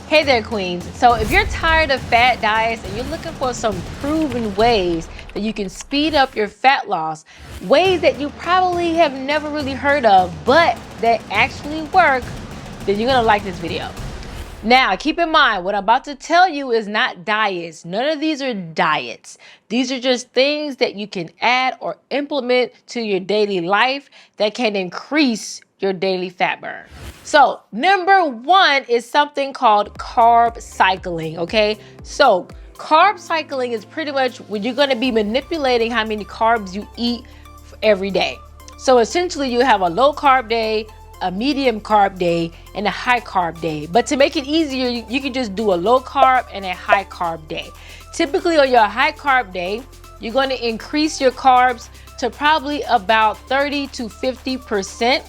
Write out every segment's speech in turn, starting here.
Hey there, queens. So if you're tired of fat diets and you're looking for some proven ways that you can speed up your fat loss, ways that you probably have never really heard of, but that actually work, then you're gonna like this video. Now, keep in mind, what I'm about to tell you is not diets. None of these are diets. These are just things that you can add or implement to your daily life that can increase your daily fat burn. So, number one is something called carb cycling, okay? So, carb cycling is pretty much when you're gonna be manipulating how many carbs you eat every day. So, essentially, you have a low carb day, a medium carb day, and a high carb day. But to make it easier, you can just do a low carb and a high carb day. Typically on your high carb day, you're going to increase your carbs to probably about 30 to 50%.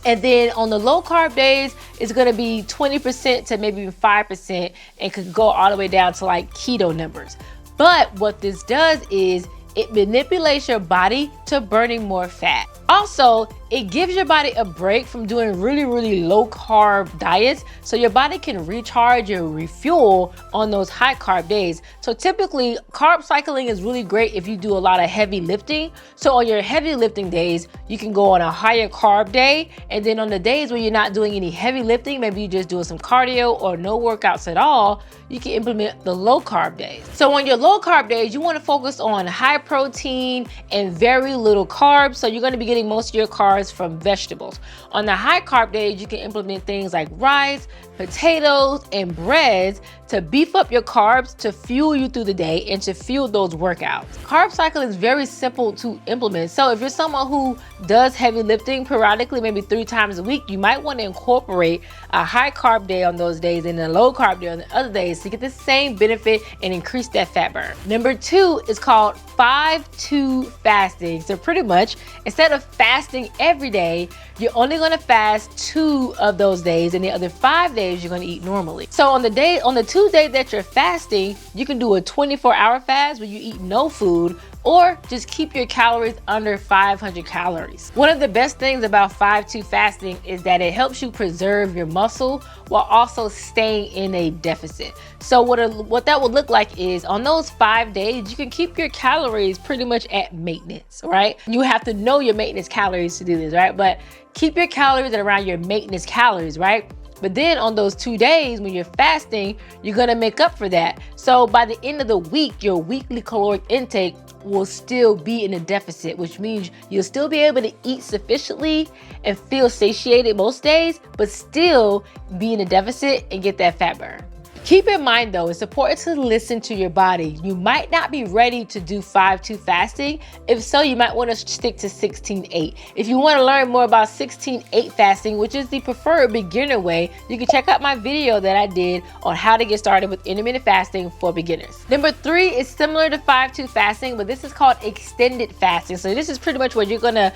And then on the low carb days, it's going to be 20% to maybe 5% and could go all the way down to like keto numbers. But what this does is it manipulates your body to burning more fat. Also, it gives your body a break from doing really low carb diets so your body can recharge and refuel on those high carb days. So typically, carb cycling is really great if you do a lot of heavy lifting. So on your heavy lifting days, you can go on a higher carb day. And then on the days where you're not doing any heavy lifting, maybe you're just doing some cardio or no workouts at all, you can implement the low carb days. So on your low carb days, you want to focus on high protein and very little carbs. So you're going to be getting most of your carbs from vegetables. On the high carb days, you can implement things like rice, potatoes, and breads to beef up your carbs to fuel you through the day and to fuel those workouts. Carb cycling is very simple to implement. So if you're someone who does heavy lifting periodically, maybe 3 times a week, you might want to incorporate a high carb day on those days and a low carb day on the other days to get the same benefit and increase that fat burn. Number 2 is called 5-2 fasting. So pretty much, instead of fasting every day, you're only going to fast 2 of those days, and the other 5 days you're going to eat normally. So on the 2 days that you're fasting, you can do a 24-hour fast where you eat no food, or just keep your calories under 500 calories. One of the best things about 5-2 fasting is that it helps you preserve your muscle while also staying in a deficit. So what that would look like is on those 5 days, you can keep your calories pretty much at maintenance, right? You have to know your maintenance calories to do this, right? But keep your calories at around your maintenance calories, right? But then on those 2 days when you're fasting, you're gonna make up for that. So by the end of the week, your weekly caloric intake will still be in a deficit, which means you'll still be able to eat sufficiently and feel satiated most days, but still be in a deficit and get that fat burn. Keep in mind though, it's important to listen to your body. You might not be ready to do 5-2 fasting. If so, you might want to stick to 16-8. If you want to learn more about 16-8 fasting, which is the preferred beginner way, you can check out my video that I did on how to get started with intermittent fasting for beginners. Number 3 is similar to 5-2 fasting, but this is called extended fasting. So this is pretty much where you're gonna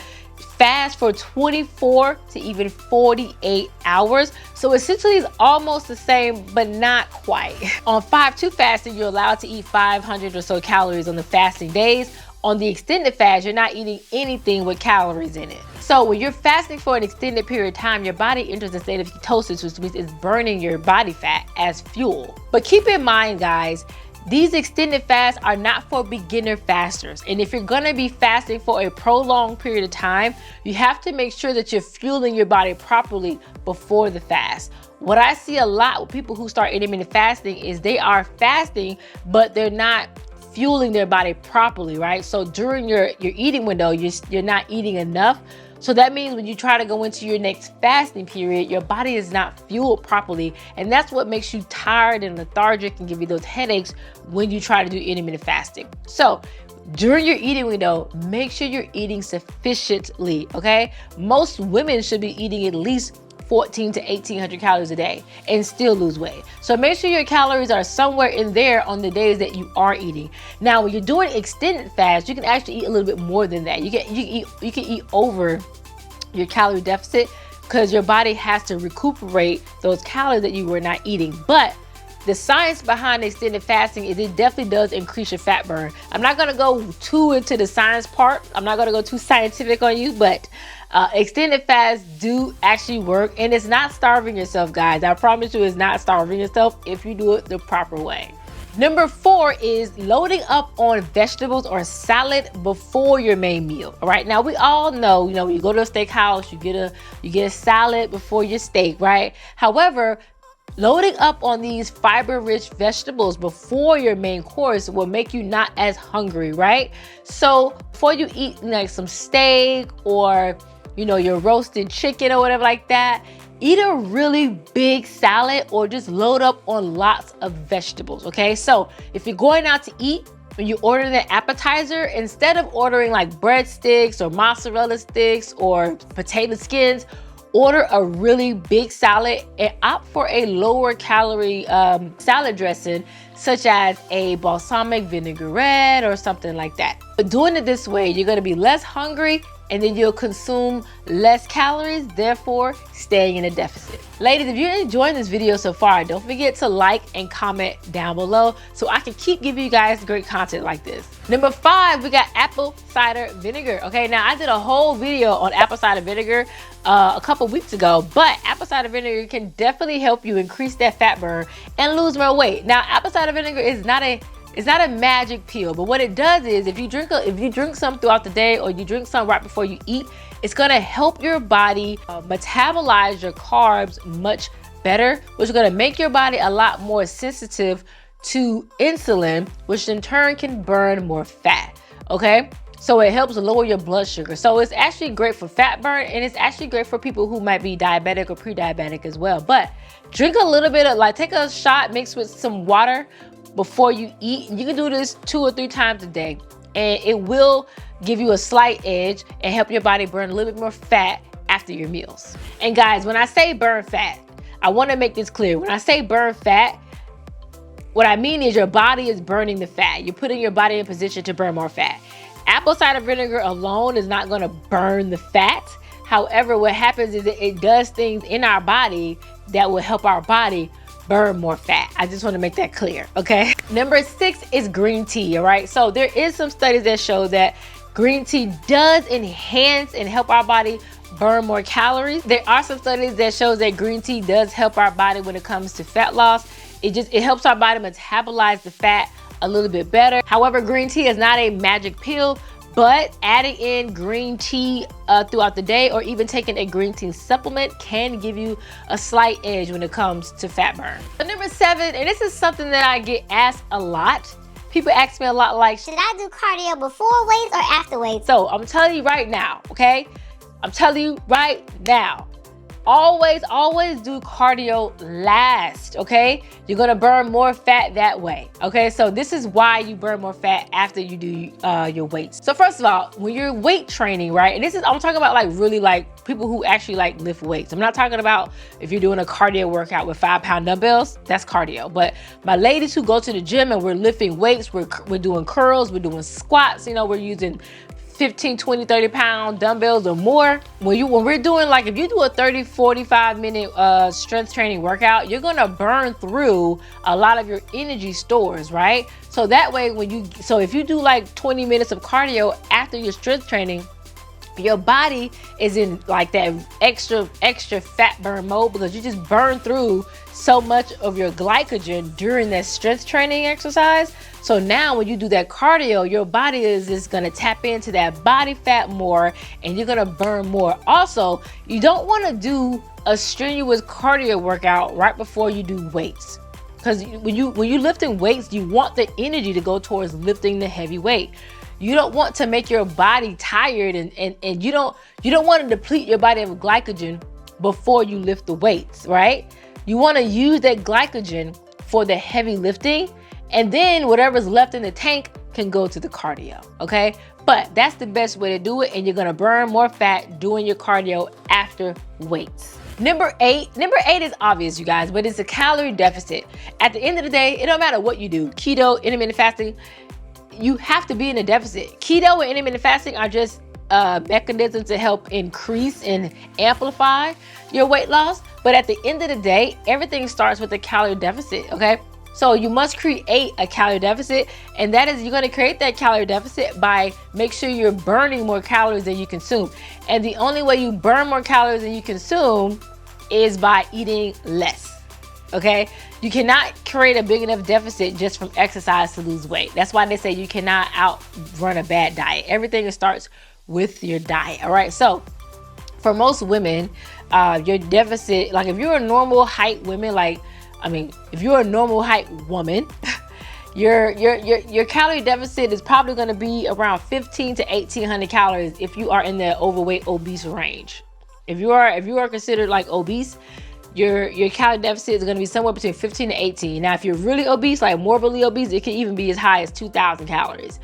fast for 24 to even 48 hours. So essentially it's almost the same, but not quite. On 5-2 fasting, you're allowed to eat 500 or so calories on the fasting days. On the extended fast, you're not eating anything with calories in it. So when you're fasting for an extended period of time, your body enters a state of ketosis, which means it's burning your body fat as fuel. But keep in mind, guys, these extended fasts are not for beginner fasters. And if you're gonna be fasting for a prolonged period of time, you have to make sure that you're fueling your body properly before the fast. What I see a lot with people who start intermittent fasting is they are fasting, but they're not fueling their body properly, right? So during your eating window, you're not eating enough. So that means when you try to go into your next fasting period, your body is not fueled properly. And that's what makes you tired and lethargic and give you those headaches when you try to do intermittent fasting. So during your eating window, make sure you're eating sufficiently, okay? Most women should be eating at least 1,400 to 1,800 calories a day and still lose weight. So make sure your calories are somewhere in there on the days that you are eating. Now, when you're doing extended fast, you can actually eat a little bit more than that. You can eat over your calorie deficit because your body has to recuperate those calories that you were not eating. But the science behind extended fasting is it definitely does increase your fat burn. I'm not gonna go too into the science part. I'm not gonna go too scientific on you, but Extended fasts do actually work, and it's not starving yourself, guys. I promise you, it's not starving yourself if you do it the proper way. Number 4 is loading up on vegetables or salad before your main meal. All right, now we all know, when you go to a steakhouse, you get a salad before your steak, right? However, loading up on these fiber-rich vegetables before your main course will make you not as hungry, right? So before you eat like some steak or your roasted chicken or whatever like that, eat a really big salad or just load up on lots of vegetables, okay? So if you're going out to eat, when you order the appetizer, instead of ordering like breadsticks or mozzarella sticks or potato skins, order a really big salad and opt for a lower calorie salad dressing, such as a balsamic vinaigrette or something like that. But doing it this way, you're gonna be less hungry and then you'll consume less calories, therefore staying in a deficit. Ladies, if you're enjoying this video so far, don't forget to like and comment down below so I can keep giving you guys great content like this. Number 5, we got apple cider vinegar. Okay, now I did a whole video on apple cider vinegar a couple weeks ago, but apple cider vinegar can definitely help you increase that fat burn and lose more weight. Now, apple cider vinegar is not a magic pill, but what it does is if you drink some throughout the day or you drink some right before you eat, it's gonna help your body metabolize your carbs much better, which is gonna make your body a lot more sensitive to insulin, which in turn can burn more fat, okay? So it helps lower your blood sugar. So it's actually great for fat burn, and it's actually great for people who might be diabetic or pre-diabetic as well. But drink a little bit of, take a shot mixed with some water before you eat. You can do this 2 or 3 times a day, and it will give you a slight edge and help your body burn a little bit more fat after your meals. And guys, when I say burn fat, I want to make this clear. When I say burn fat, what I mean is your body is burning the fat. You're putting your body in position to burn more fat. Apple cider vinegar alone is not going to burn the fat. However, what happens is it does things in our body that will help our body burn more fat. I just want to make that clear, okay? Number 6 is green tea, all right? So there is some studies that show that green tea does enhance and help our body burn more calories. There are some studies that shows that green tea does help our body when it comes to fat loss. It helps our body metabolize the fat a little bit better. However, green tea is not a magic pill, but adding in green tea throughout the day or even taking a green tea supplement can give you a slight edge when it comes to fat burn. So number 7, and this is something that I get asked a lot. People ask me a lot like, should I do cardio before weights or after weights? So I'm telling you right now, okay? I'm telling you right now. Always do cardio last, okay? You're gonna burn more fat that way, okay? So this is why you burn more fat after you do your weights. So first of all, when you're weight training, right? And I'm talking about really people who actually lift weights. I'm not talking about if you're doing a cardio workout with 5-pound dumbbells, that's cardio. But my ladies who go to the gym and we're lifting weights, we're doing curls, we're doing squats, we're using 15, 20, 30 pound dumbbells or more. When we're doing if you do a 30, 45 minute strength training workout, you're gonna burn through a lot of your energy stores, right? So that way if you do 20 minutes of cardio after your strength training, your body is in that extra fat burn mode because you just burn through so much of your glycogen during that strength training exercise. So now when you do that cardio, your body is just gonna tap into that body fat more and you're gonna burn more. Also, you don't wanna do a strenuous cardio workout right before you do weights. Because when you're lifting weights, you want the energy to go towards lifting the heavy weight. You don't want to make your body tired and you don't want to deplete your body of glycogen before you lift the weights, right? You want to use that glycogen for the heavy lifting, and then whatever's left in the tank can go to the cardio, okay? But that's the best way to do it, and you're gonna burn more fat doing your cardio after weights. Number 8 is obvious, you guys, but it's a calorie deficit. At the end of the day, it don't matter what you do, keto, intermittent fasting, you have to be in a deficit. Keto and intermittent fasting are just mechanisms to help increase and amplify your weight loss. But at the end of the day, everything starts with a calorie deficit, okay? So you must create a calorie deficit, and that is, you're going to create that calorie deficit by make sure you're burning more calories than you consume. And the only way you burn more calories than you consume is by eating less. Okay? You cannot create a big enough deficit just from exercise to lose weight. That's why they say you cannot outrun a bad diet. Everything starts with your diet. All right? So for most women, your deficit, like if you're a normal height woman, if you're a normal height woman, your calorie deficit is probably going to be around 15 to 1800 calories if you are in the overweight obese range. If you are considered like obese, your calorie deficit is going to be somewhere between 15 to 18. Now, if you're really obese, like morbidly obese, it can even be as high as 2000 calories.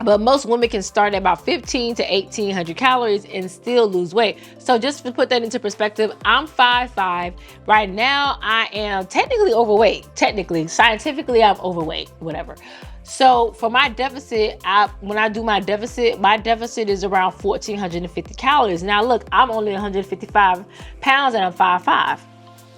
But most women can start at about 15 to 1800 calories and still lose weight. So just to put that into perspective, I'm 5'5". Right now, I am technically overweight. Scientifically, I'm overweight, whatever. So for my deficit, when I do my deficit is around 1450 calories. Now look, I'm only 155 pounds and I'm 5'5".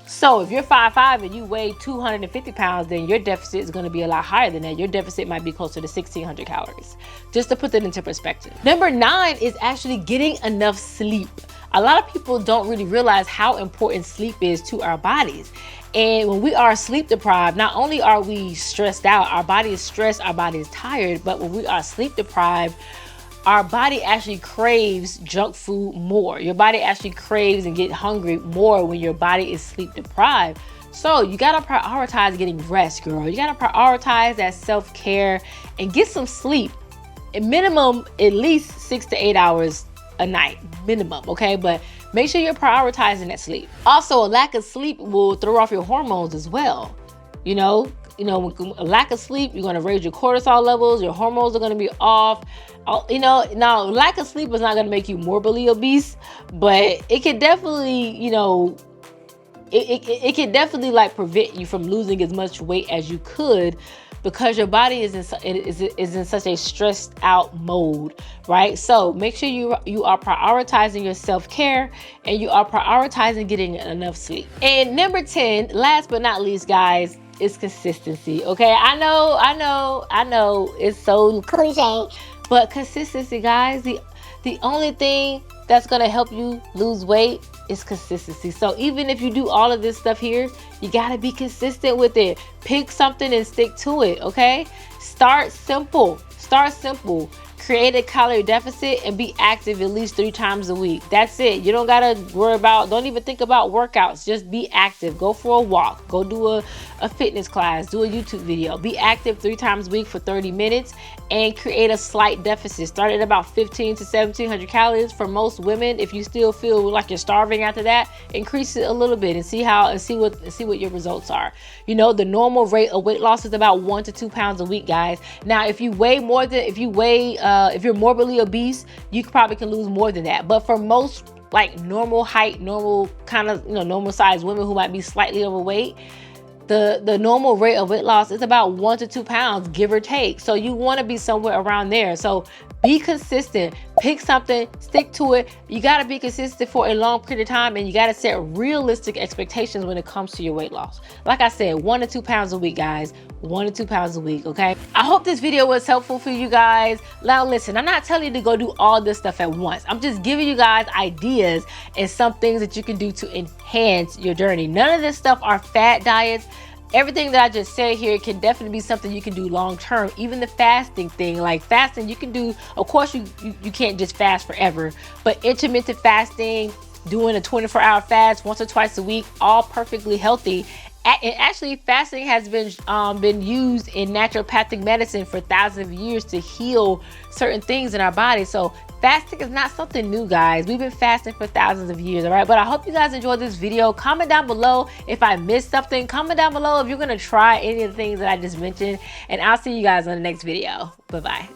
So if you're 5'5" and you weigh 250 pounds, then your deficit is going to be a lot higher than that. Your deficit might be closer to 1600 calories, just to put that into perspective. Number 9 is actually getting enough sleep. A lot of people don't really realize how important sleep is to our bodies. And when we are sleep deprived, not only are we stressed out, our body is stressed, our body is tired, but when we are sleep deprived, our body actually craves junk food more. Your body actually craves and get hungry more when your body is sleep deprived. So you gotta prioritize getting rest, girl. You gotta prioritize that self-care and get some sleep. At minimum, at least 6 to 8 hours a night, minimum, okay? But make sure you're prioritizing that sleep. Also, a lack of sleep will throw off your hormones as well. You know, a lack of sleep, you're going to raise your cortisol levels, your hormones are going to be off. Now lack of sleep is not going to make you morbidly obese, but it can definitely, it can definitely like prevent you from losing as much weight as you could, because your body is in such a stressed out mode, right? So make sure you are prioritizing your self-care and you are prioritizing getting enough sleep. And number 10, last but not least, guys, is consistency. Okay, I know it's so cliche, but consistency, guys, the only thing that's gonna help you lose weight is consistency. So even if you do all of this stuff here, you gotta be consistent with it. Pick something and stick to it. Okay, start simple. Create a calorie deficit and be active at least 3 times a week. That's it. You don't gotta don't even think about workouts. Just be active. Go for a walk. Go do a fitness class. Do a YouTube video. Be active 3 times a week for 30 minutes and create a slight deficit. Start at about 15 to 1700 calories. For most women, if you still feel like you're starving after that, increase it a little bit and see what your results are. The normal rate of weight loss is about 1 to 2 pounds a week, guys. Now, if you're morbidly obese, you probably can lose more than that. But for most like normal height, normal kind of, normal size women who might be slightly overweight, the normal rate of weight loss is about 1 to 2 pounds, give or take. So you want to be somewhere around there. So be consistent, pick something, stick to it. You got to be consistent for a long period of time, and you got to set realistic expectations when it comes to your weight loss. Like I said, 1 to 2 pounds a week, guys. 1 to 2 pounds a week, okay? I hope this video was helpful for you guys. Now listen, I'm not telling you to go do all this stuff at once. I'm just giving you guys ideas and some things that you can do to enhance your journey. None of this stuff are fad diets. Everything that I just said here can definitely be something you can do long term. Even the fasting thing, like fasting, you can do, of course you can't just fast forever, but intermittent fasting, doing a 24-hour fast once or twice a week, all perfectly healthy. And actually, fasting has been used in naturopathic medicine for thousands of years to heal certain things in our body. So fasting is not something new, guys. We've been fasting for thousands of years, all right? But I hope you guys enjoyed this video. Comment down below if I missed something. Comment down below if you're going to try any of the things that I just mentioned. And I'll see you guys on the next video. Bye-bye.